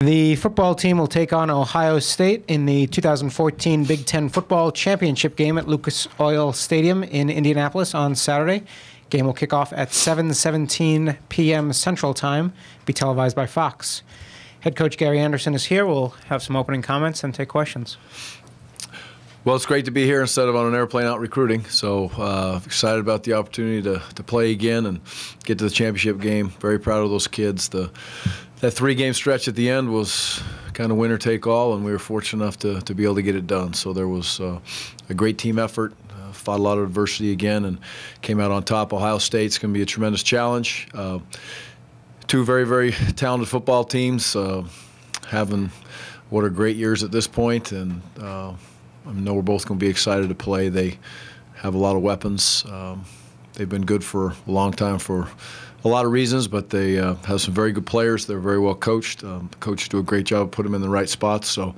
The football team will take on Ohio State in the 2014 Big Ten Football Championship game at Lucas Oil Stadium in Indianapolis on Saturday. Game will kick off at 7:17 p.m. Central Time, be televised by Fox. Head coach Gary Andersen is here. We'll have some opening comments and take questions. Well, it's great to be here instead of on an airplane out recruiting. So excited about the opportunity to play again and get to the championship game. Very proud of those kids. That three-game stretch at the end was kind of winner take all, and we were fortunate enough to be able to get it done. So there was a great team effort. Fought a lot of adversity again and came out on top. Ohio State's going to be a tremendous challenge. Two very, very talented football teams having what are great years at this point, and I know we're both going to be excited to play. They have a lot of weapons. They've been good for a long time for a lot of reasons, but they have some very good players. They're very well coached. The coaches do a great job, put them in the right spots. So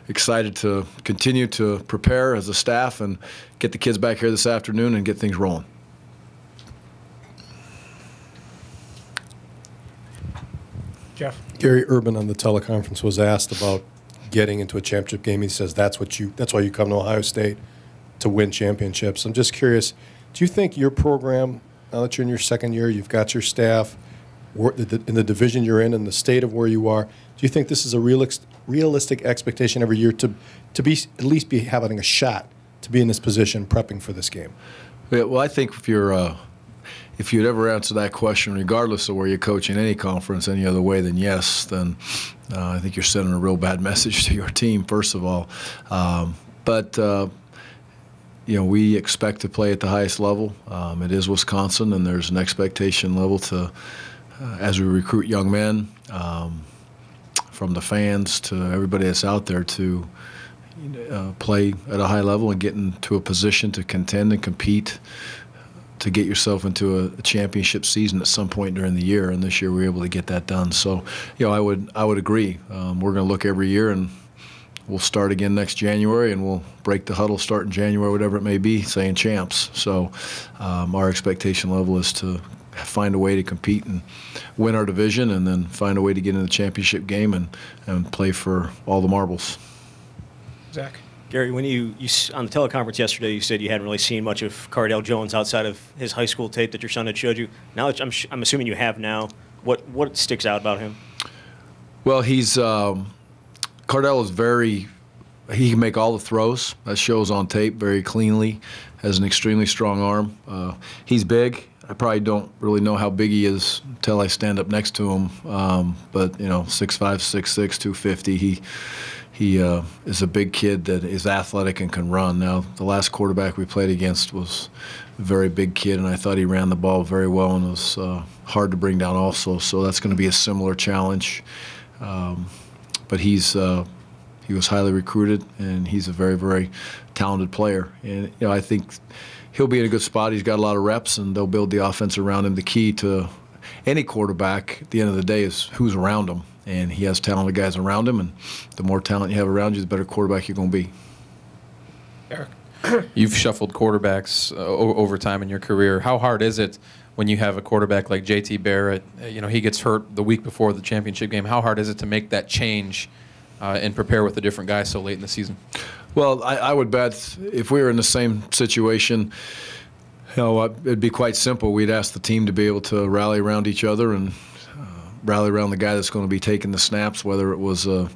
excited to continue to prepare as a staff and get the kids back here this afternoon and get things rolling. Jeff. Gary Urban on the teleconference was asked about getting into a championship game. He says that's why you come to Ohio State, to win championships. I'm just curious, do you think your program, now that you're in your second year, you've got your staff, in the division you're in and the state of where you are, do you think this is a realistic expectation every year to be at least be having a shot to be in this position prepping for this game? Yeah, well, I think if you'd ever answer that question, regardless of where you coach in any conference any other way than yes, then I think you're sending a real bad message to your team, first of all. You know, we expect to play at the highest level. It is Wisconsin, and there's an expectation level to, as we recruit young men, from the fans to everybody that's out there, to play at a high level and get into a position to contend and compete to get yourself into a championship season at some point during the year. And this year we were able to get that done. So, you know, I would agree. We're going to look every year, and we'll start again next January, and we'll break the huddle, start in January, whatever it may be, saying champs. So our expectation level is to find a way to compete and win our division, and then find a way to get in the championship game and play for all the marbles. Zach. Gary, when you on the teleconference yesterday, you said you hadn't really seen much of Cardale Jones outside of his high school tape that your son had showed you. Now, I'm assuming you have now. What sticks out about him? Well, Cardale is he can make all the throws. That shows on tape very cleanly. Has an extremely strong arm. He's big. I probably don't really know how big he is until I stand up next to him. But, you know, 6'5", 6'6", 250. He is a big kid that is athletic and can run. Now, the last quarterback we played against was a very big kid, and I thought he ran the ball very well and was hard to bring down also. So that's going to be a similar challenge. But he was highly recruited, and he's a very, very talented player. And, you know, I think he'll be in a good spot. He's got a lot of reps, and they'll build the offense around him. The key to any quarterback at the end of the day is who's around him. And he has talented guys around him, and the more talent you have around you, the better quarterback you're going to be. Eric. You've shuffled quarterbacks over time in your career. How hard is it when you have a quarterback like J.T. Barrett? You know, he gets hurt the week before the championship game. How hard is it to make that change and prepare with a different guy so late in the season? Well, I would bet if we were in the same situation, you know, it'd be quite simple. We'd ask the team to be able to rally around each other and rally around the guy that's going to be taking the snaps, whether it was an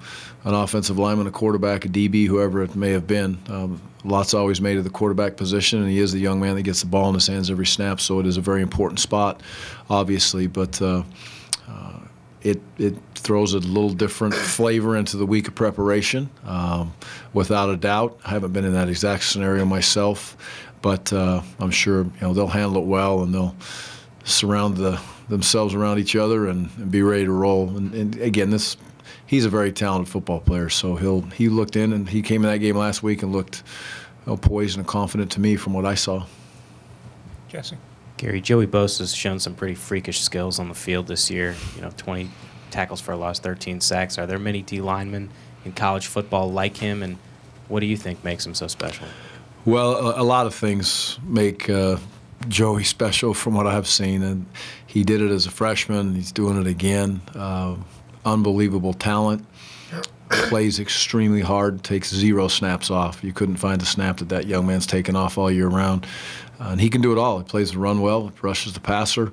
offensive lineman, a quarterback, a DB, whoever it may have been. Lots always made of the quarterback position, and he is the young man that gets the ball in his hands every snap, so it is a very important spot, obviously. But it throws a little different flavor into the week of preparation, without a doubt. I haven't been in that exact scenario myself, but I'm sure, you know, they'll handle it well, and they'll surround themselves around each other and be ready to roll. And again, he's a very talented football player, so he looked in, and he came in that game last week and looked, you know, poised and confident to me from what I saw. Jesse. Gary, Joey Bosa's shown some pretty freakish skills on the field this year. You know, 20 tackles for a loss, 13 sacks. Are there many D linemen in college football like him, and what do you think makes him so special? Well, a lot of things make Joey special from what I've seen, and he did it as a freshman. He's doing it again. unbelievable talent, plays extremely hard, takes 0 snaps off. You couldn't find a snap that young man's taken off all year round. And he can do it all. He plays the run well, rushes the passer.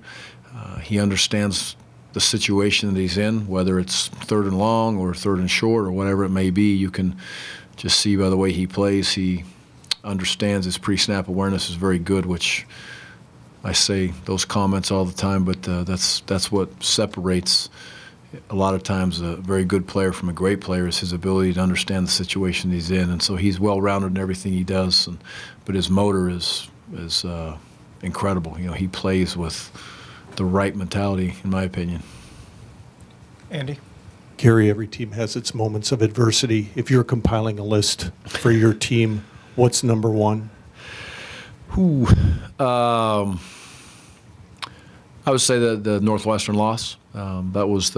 He understands the situation that he's in, whether it's 3rd and long or 3rd and short or whatever it may be. You can just see by the way he plays, he understands his pre-snap awareness is very good, which I say those comments all the time, but that's what separates a lot of times a very good player from a great player is his ability to understand the situation he's in. And so he's well-rounded in everything he does, but his motor is incredible. You know, he plays with the right mentality, in my opinion. Andy? Gary, every team has its moments of adversity. If you're compiling a list for your team, what's number one? I would say the Northwestern loss. That was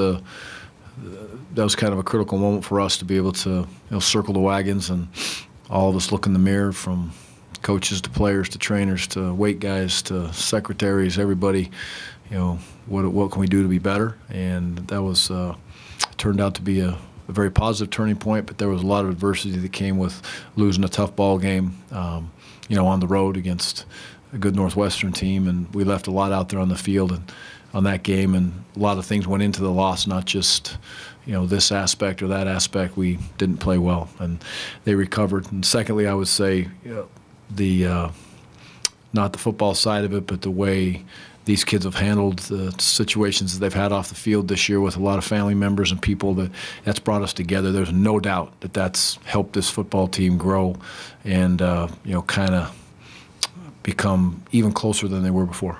kind of a critical moment for us to be able to circle the wagons and all of us look in the mirror, from coaches to players to trainers to weight guys to secretaries, everybody. What can we do to be better? And that was turned out to be a very positive turning point. But there was a lot of adversity that came with losing a tough ball game, on the road against a good Northwestern team, and we left a lot out there on the field and on that game, and a lot of things went into the loss, not just this aspect or that aspect. We didn't play well, and they recovered. And secondly, I would say not the football side of it, but the way these kids have handled the situations that they've had off the field this year with a lot of family members and people, that's brought us together. There's no doubt that that's helped this football team grow and kind of become even closer than they were before.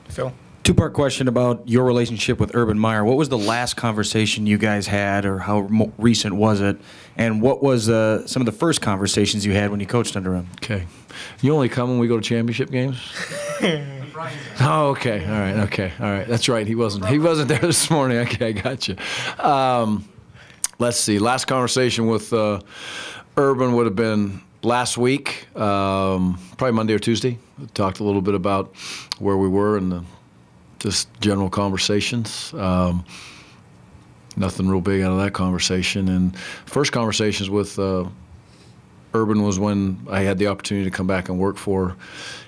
Phil? Two-part question about your relationship with Urban Meyer. What was the last conversation you guys had, or how recent was it? And what was some of the first conversations you had when you coached under him? Okay. You only come when we go to championship games? Oh, okay. All right. Okay. All right. That's right. He wasn't there this morning. Okay, I got you. Let's see. Last conversation with Urban would have been last week, probably Monday or Tuesday. We talked a little bit about where we were and just general conversations. Nothing real big out of that conversation. And first conversations with Urban was when I had the opportunity to come back and work for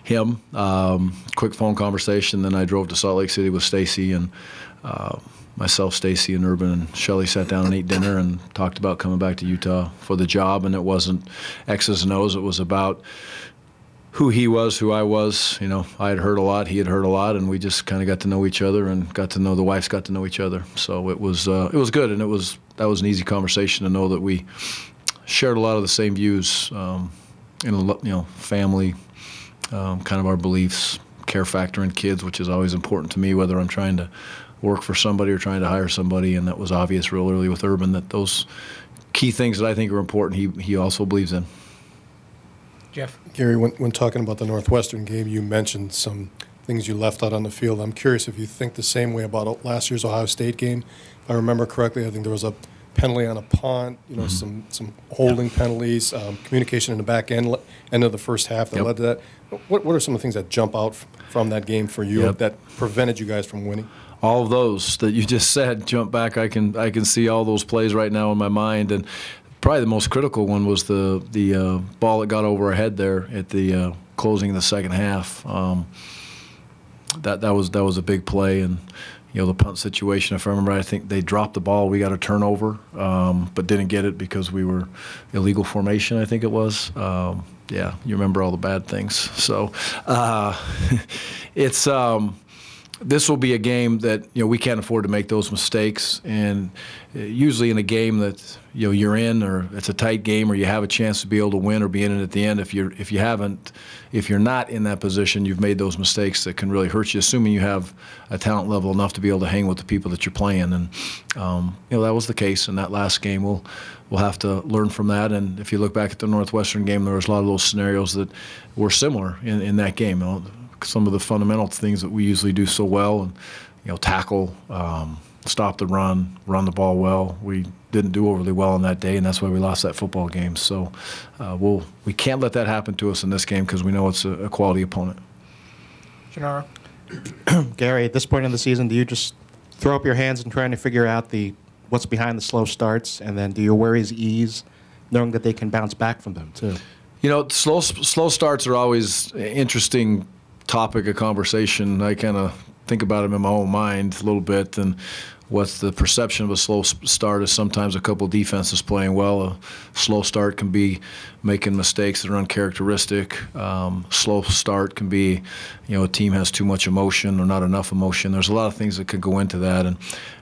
him. Quick phone conversation. Then I drove to Salt Lake City with Stacy, and myself, Stacy, and Urban and Shelley sat down and ate dinner and talked about coming back to Utah for the job. And it wasn't X's and O's. It was about who he was, who I was. I had heard a lot, he had heard a lot, and we just kind of got to know each other and got to know the wives, got to know each other. So it was good, and that was an easy conversation to know that we shared a lot of the same views, family, kind of our beliefs, care factor in kids, which is always important to me, whether I'm trying to work for somebody or trying to hire somebody. And that was obvious real early with Urban, that those key things that I think are important, he also believes in. Jeff? Gary, when talking about the Northwestern game, you mentioned some things you left out on the field. I'm curious if you think the same way about last year's Ohio State game. If I remember correctly, I think there was a penalty on a punt, some holding penalties, communication in the back end of the first half that led to that. What are some of the things that jump out from that game for you that prevented you guys from winning? All of those that you just said, jump back. I can see all those plays right now in my mind, and probably the most critical one was the ball that got over our head there at the closing of the second half. That was a big play, and the punt situation. If I remember, I think they dropped the ball. We got a turnover, but didn't get it because we were illegal formation, I think it was. Yeah, you remember all the bad things. So it's this will be a game that we can't afford to make those mistakes. And usually in a game that you're in, or it's a tight game, or you have a chance to be able to win or be in it at the end, if you're not in that position, you've made those mistakes that can really hurt you, assuming you have a talent level enough to be able to hang with the people that you're playing. And that was the case in that last game. We'll have to learn from that. And if you look back at the Northwestern game, there was a lot of those scenarios that were similar in that game. Some of the fundamental things that we usually do so well, and tackle, stop the run the ball well. We didn't do overly well on that day, and that's why we lost that football game. So we can't let that happen to us in this game, because we know it's a quality opponent. Gennaro? Gary, at this point in the season, do you just throw up your hands and trying to figure out what's behind the slow starts, and then do your worries ease, knowing that they can bounce back from them too? You know, slow starts are always an interesting topic of conversation. I kind of think about them in my own mind a little bit, and what's the perception of a slow start is sometimes a couple defenses playing well. A slow start can be making mistakes that are uncharacteristic. Slow start can be, a team has too much emotion or not enough emotion. There's a lot of things that could go into that, and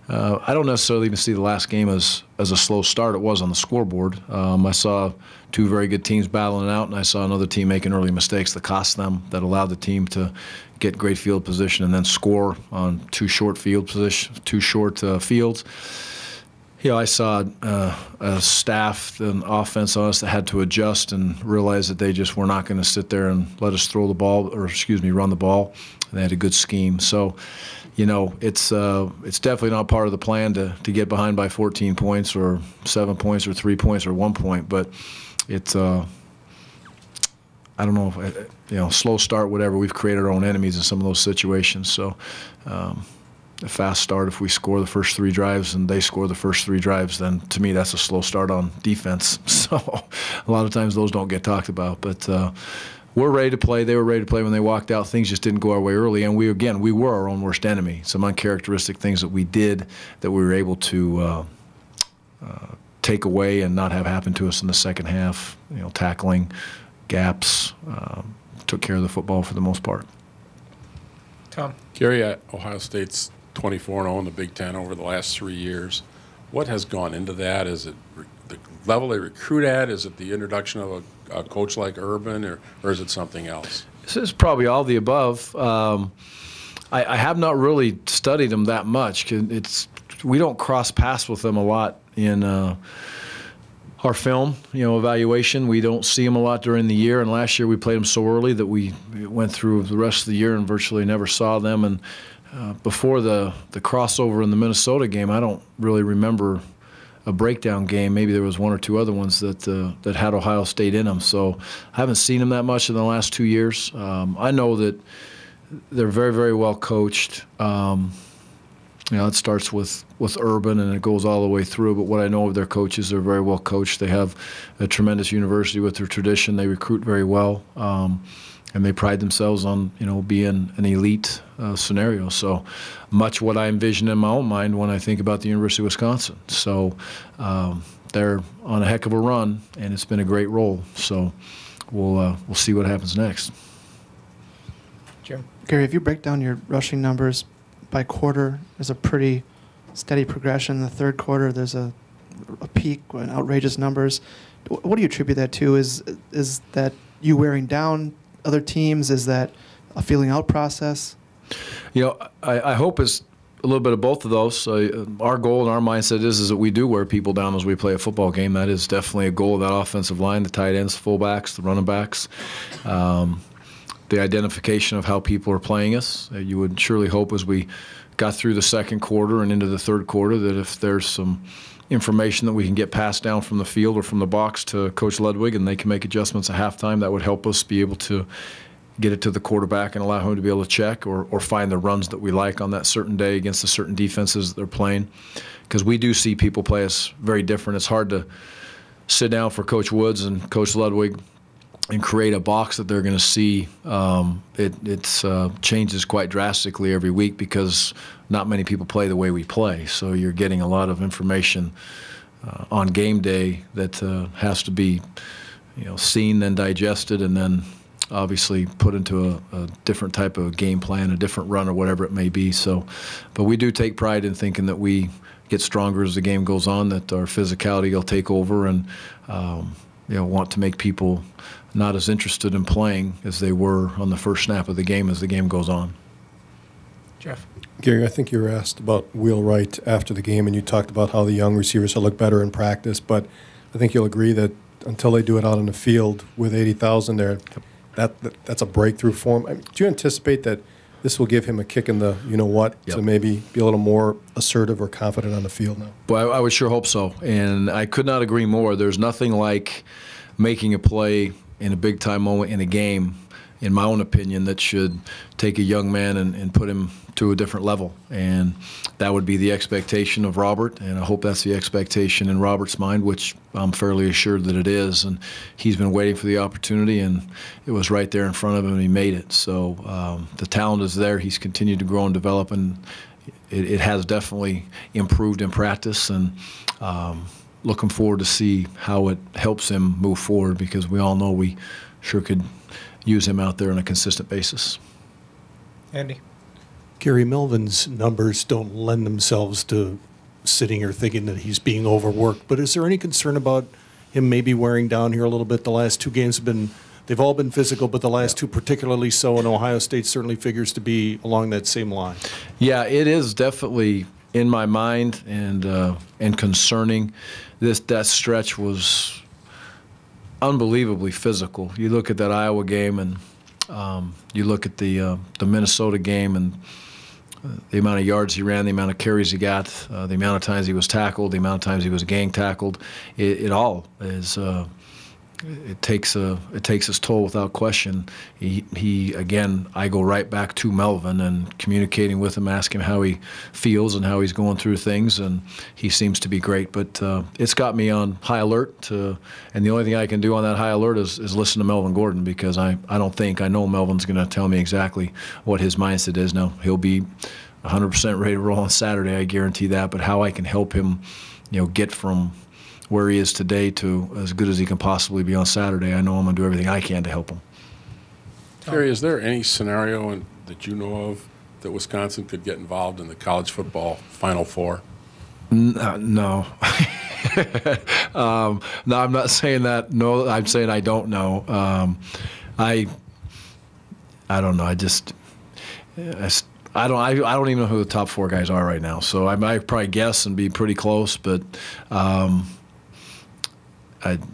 I don't necessarily even see the last game as a slow start. It was on the scoreboard. I saw two very good teams battling it out, and I saw another team making early mistakes that cost them, that allowed the team to get great field position and then score on two short fields. I saw a staff, an offense on us that had to adjust and realize that they just were not going to sit there and let us run the ball. And they had a good scheme. So, it's definitely not part of the plan to get behind by 14 points or 7 points or 3 points or 1 point. But it's I don't know if, slow start, whatever. We've created our own enemies in some of those situations. So a fast start, if we score the first 3 drives and they score the first 3 drives, then to me that's a slow start on defense. So a lot of times those don't get talked about. But we're ready to play. They were ready to play when they walked out. Things just didn't go our way early. And we were our own worst enemy. Some uncharacteristic things that we did that we were able to take away and not have happen to us in the second half. Tackling, gaps, took care of the football for the most part. Tom. Gary, Ohio State's 24-0 in the Big Ten over the last 3 years. What has gone into that? Is it the level they recruit at? Is it the introduction of a coach like Urban, or is it something else? This is probably all the above. I have not really studied them that much. We don't cross paths with them a lot in our film, evaluation. We don't see them a lot during the year, and last year we played them so early that we went through the rest of the year and virtually never saw them. And before the crossover in the Minnesota game, I don't really remember a breakdown game. Maybe there was 1 or 2 other ones that had Ohio State in them. So I haven't seen them that much in the last 2 years. I know that they're very, very well coached. It starts with Urban and it goes all the way through. But what I know of their coaches, they're very well coached. They have a tremendous university with their tradition. They recruit very well, and they pride themselves on being an elite scenario. So much what I envision in my own mind when I think about the University of Wisconsin. So they're on a heck of a run, and it's been a great role. So we'll see what happens next. Jim. Gary, if you break down your rushing numbers by quarter, there's a pretty steady progression. In the third quarter, there's a peak and outrageous numbers. What do you attribute that to? Is that you wearing down other teams? Is that a feeling out process? I hope it's a little bit of both of those. Our goal and our mindset is that we do wear people down as we play a football game. That is definitely a goal of that offensive line, the tight ends, fullbacks, the running backs. The identification of how people are playing us. You would surely hope as we got through the second quarter and into the third quarter that if there's some information that we can get passed down from the field or from the box to Coach Ludwig and they can make adjustments at halftime, that would help us be able to get it to the quarterback and allow him to be able to check or find the runs that we like on that certain day against the certain defenses that they're playing. Because we do see people play us very different. It's hard to sit down for Coach Woods and Coach Ludwig and create a box that they're going to see. It changes quite drastically every week because not many people play the way we play. So you're getting a lot of information on game day that has to be seen, then digested, and then obviously put into a different type of game plan, a different run or whatever it may be. So, but we do take pride in thinking that we get stronger as the game goes on, that our physicality will take over and want to make people not as interested in playing as they were on the first snap of the game as the game goes on. Jeff. Gary, I think you were asked about Wheelwright after the game, and you talked about how the young receivers will look better in practice, but I think you'll agree that until they do it out on the field with 80,000 there, that's a breakthrough for him. Do you anticipate that this will give him a kick in the to maybe be a little more assertive or confident on the field now? Well, I would sure hope so, and I could not agree more. There's nothing like making a play in a big-time moment in a game in my own opinion, that should take a young man and put him to a different level. And that would be the expectation of Robert, and I hope that's the expectation in Robert's mind, which I'm fairly assured that it is. And he's been waiting for the opportunity, and it was right there in front of him, and he made it. So the talent is there. He's continued to grow and develop, and it has definitely improved in practice. And looking forward to see how it helps him move forward, because we all know we sure could use him out there on a consistent basis. Andy? Gary, Melvin's numbers don't lend themselves to sitting here thinking that he's being overworked, but is there any concern about him maybe wearing down here a little bit? The last two games have been, they've all been physical, but the last two particularly so, and Ohio State certainly figures to be along that same line. Yeah, it is definitely in my mind, and concerning. That stretch was unbelievably physical. You look at that Iowa game, and you look at the Minnesota game, and the amount of yards he ran, the amount of carries he got, the amount of times he was tackled, the amount of times he was gang tackled. It all is. It takes its toll without question. He again, I go right back to Melvin and communicating with him, asking him how he feels and how he's going through things, and he seems to be great. But it's got me on high alert, and the only thing I can do on that high alert is listen to Melvin Gordon, because I know Melvin's going to tell me exactly what his mindset is. Now, he'll be 100% ready to roll on Saturday, I guarantee that, but how I can help him, get from where he is today to as good as he can possibly be on Saturday, I know I'm going to do everything I can to help him. Gary, is there any scenario that you know of that Wisconsin could get involved in the college football Final Four? No. No, I'm not saying that. No, I'm saying I don't know. I don't know. I don't even know who the top four guys are right now. So I might probably guess and be pretty close, but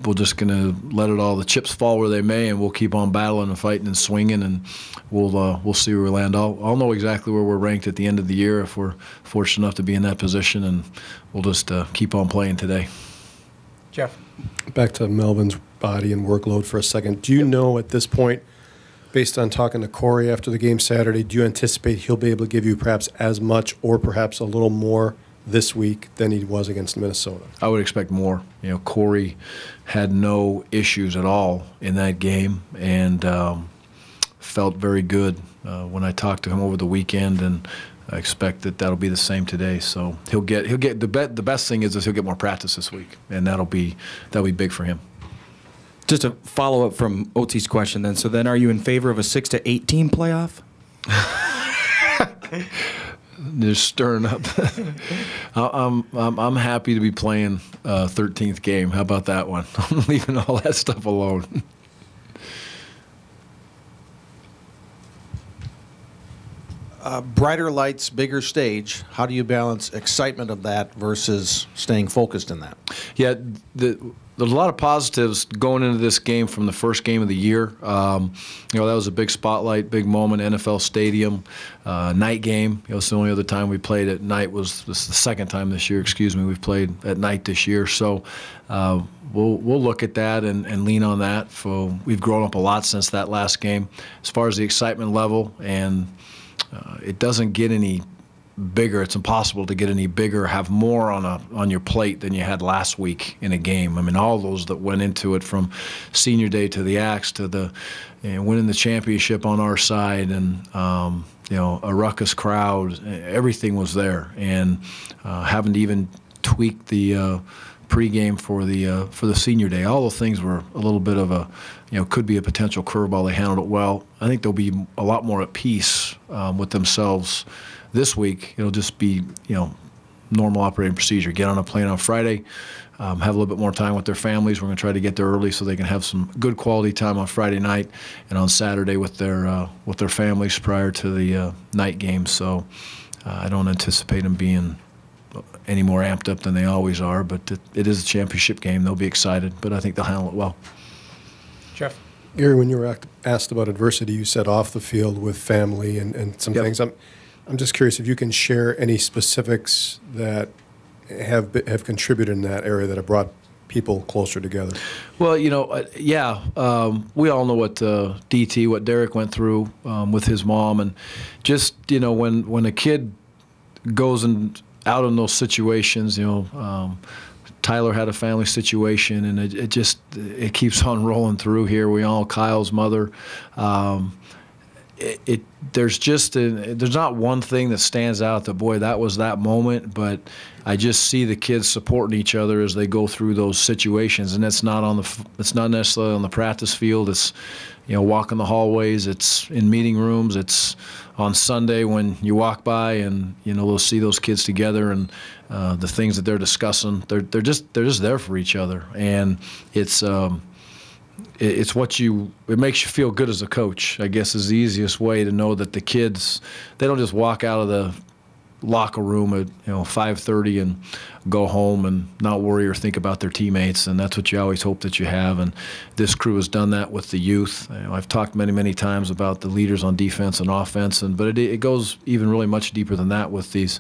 we're just going to let the chips fall where they may, and we'll keep on battling and fighting and swinging, and we'll see where we land. I'll know exactly where we're ranked at the end of the year if we're fortunate enough to be in that position, and we'll just keep on playing today. Jeff? Back to Melvin's body and workload for a second. Do you know at this point, based on talking to Corey after the game Saturday, do you anticipate he'll be able to give you perhaps as much or perhaps a little more this week than he was against Minnesota? I would expect more. Corey had no issues at all in that game, and felt very good when I talked to him over the weekend, and I expect that'll be the same today. So he'll get the best thing is he'll get more practice this week, and that'll be big for him. Just a follow-up from OT's question then. So then are you in favor of a 6 to 8 team playoff? Just stirring up. I'm happy to be playing 13th game. How about that one? I'm leaving all that stuff alone. Brighter lights, bigger stage. How do you balance excitement of that versus staying focused in that? Yeah, there's a lot of positives going into this game from the first game of the year. That was a big spotlight, big moment, NFL Stadium, night game. It's the only other time we played at night. This is the second time this year, we've played at night this year. So we'll look at that and lean on that. We've grown up a lot since that last game. As far as the excitement level, and it doesn't get any bigger. It's impossible to get any bigger, have more on your plate than you had last week in a game. I mean, all those that went into it, from senior day to the Axe to the winning the championship on our side, and a ruckus crowd. Everything was there, and having to even tweak the pregame for the senior day. All the things were a little bit of could be a potential curveball. They handled it well. I think they'll be a lot more at peace with themselves this week. It'll just be, normal operating procedure. Get on a plane on Friday, have a little bit more time with their families. We're going to try to get there early so they can have some good quality time on Friday night, and on Saturday with their families prior to the night game. So I don't anticipate them being any more amped up than they always are, but it is a championship game. They'll be excited, but I think they'll handle it well. Jeff? Gary, when you were asked about adversity, you said off the field with family and some Yep. things. I'm just curious if you can share any specifics that have contributed in that area that have brought people closer together? Well, we all know what what Derek went through with his mom, and just when a kid goes out in those situations, Tyler had a family situation, and it keeps on rolling through here. Kyle's mother. There's not one thing that stands out that, boy, that was that moment, but I just see the kids supporting each other as they go through those situations, and it's not necessarily on the practice field. It's walking the hallways, it's in meeting rooms, it's on Sunday when you walk by and they'll see those kids together, and the things that they're discussing, they're just there for each other, and it makes you feel good as a coach, I guess, is the easiest way to know that the kids, they don't just walk out of the locker room at 5:30 and go home and not worry or think about their teammates, and that's what you always hope that you have. And this crew has done that with the youth. I've talked many times about the leaders on defense and offense, but it goes even really much deeper than that with these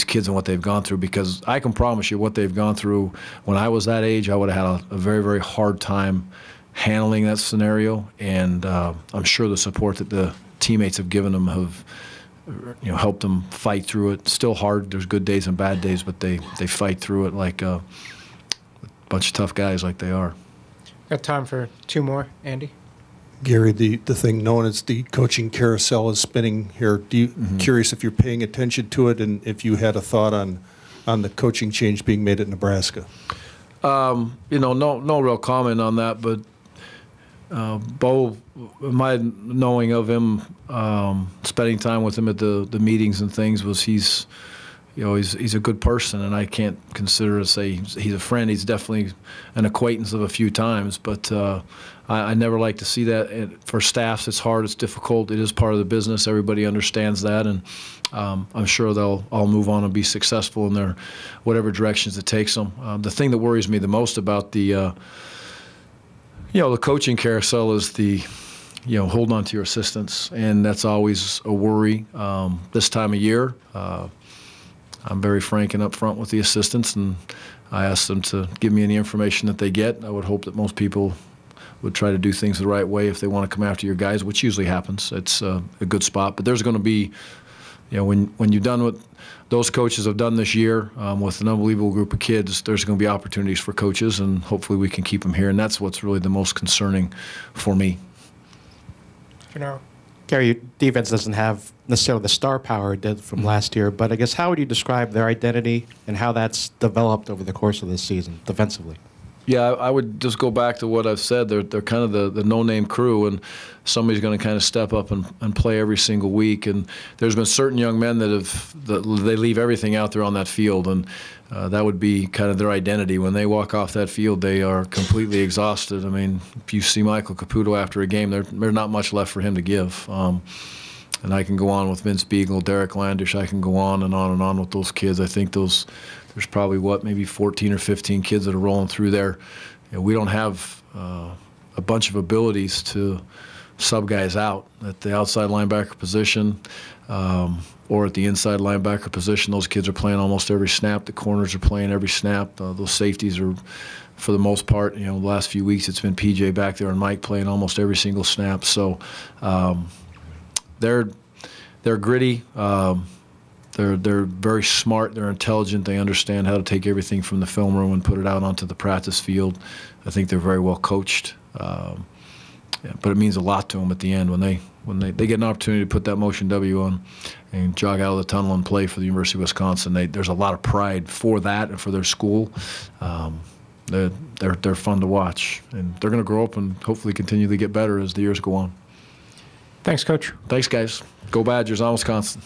kids and what they've gone through, because I can promise you what they've gone through. When I was that age, I would have had a very, very hard time handling that scenario, and I'm sure the support that the teammates have given them have helped them fight through it. Still hard. There's good days and bad days, but they fight through it like a bunch of tough guys like they are. Got time for two more, Andy? Gary, the thing known as the coaching carousel is spinning here. Curious if you're paying attention to it, and if you had a thought on the coaching change being made at Nebraska. No real comment on that, but Bo, my knowing of him, spending time with him at the meetings and things, was he's a good person, and I can't consider to say he's a friend. He's definitely an acquaintance of a few times, but I never like to see that. For staffs, it's hard, it's difficult, it is part of the business. Everybody understands that, and I'm sure they'll all move on and be successful in their whatever directions it takes them. The thing that worries me the most about the coaching carousel is the hold on to your assistants, and that's always a worry this time of year. I'm very frank and upfront with the assistants, and I ask them to give me any information that they get. I would hope that most people would try to do things the right way if they want to come after your guys, which usually happens. It's a good spot. But there's going to be, when you've done what those coaches have done this year with an unbelievable group of kids, there's going to be opportunities for coaches, and hopefully we can keep them here. And that's what's really the most concerning for me. Gary, your defense doesn't have necessarily the star power it did from last year, but I guess how would you describe their identity and how that's developed over the course of this season defensively? Yeah, I would just go back to what I've said. They're kind of the no-name crew, and somebody's going to kind of step up and play every single week. And there's been certain young men that they leave everything out there on that field, and that would be kind of their identity. When they walk off that field, they are completely exhausted. I mean, if you see Michael Caputo after a game, there's not much left for him to give. And I can go on with Vince Beagle, Derek Landish. I can go on and on with those kids. I think there's probably, maybe 14 or 15 kids that are rolling through there. We don't have a bunch of abilities to sub guys out at the outside linebacker position or at the inside linebacker position. Those kids are playing almost every snap. The corners are playing every snap. Those safeties are, for the most part, the last few weeks it's been PJ back there and Mike playing almost every single snap. So they're gritty. They're very smart. They're intelligent. They understand how to take everything from the film room and put it out onto the practice field. I think they're very well coached. But it means a lot to them at the end when they get an opportunity to put that motion W on and jog out of the tunnel and play for the University of Wisconsin. There's a lot of pride for that and for their school. They're fun to watch, and they're going to grow up and hopefully continue to get better as the years go on. Thanks, Coach. Thanks, guys. Go Badgers on Wisconsin.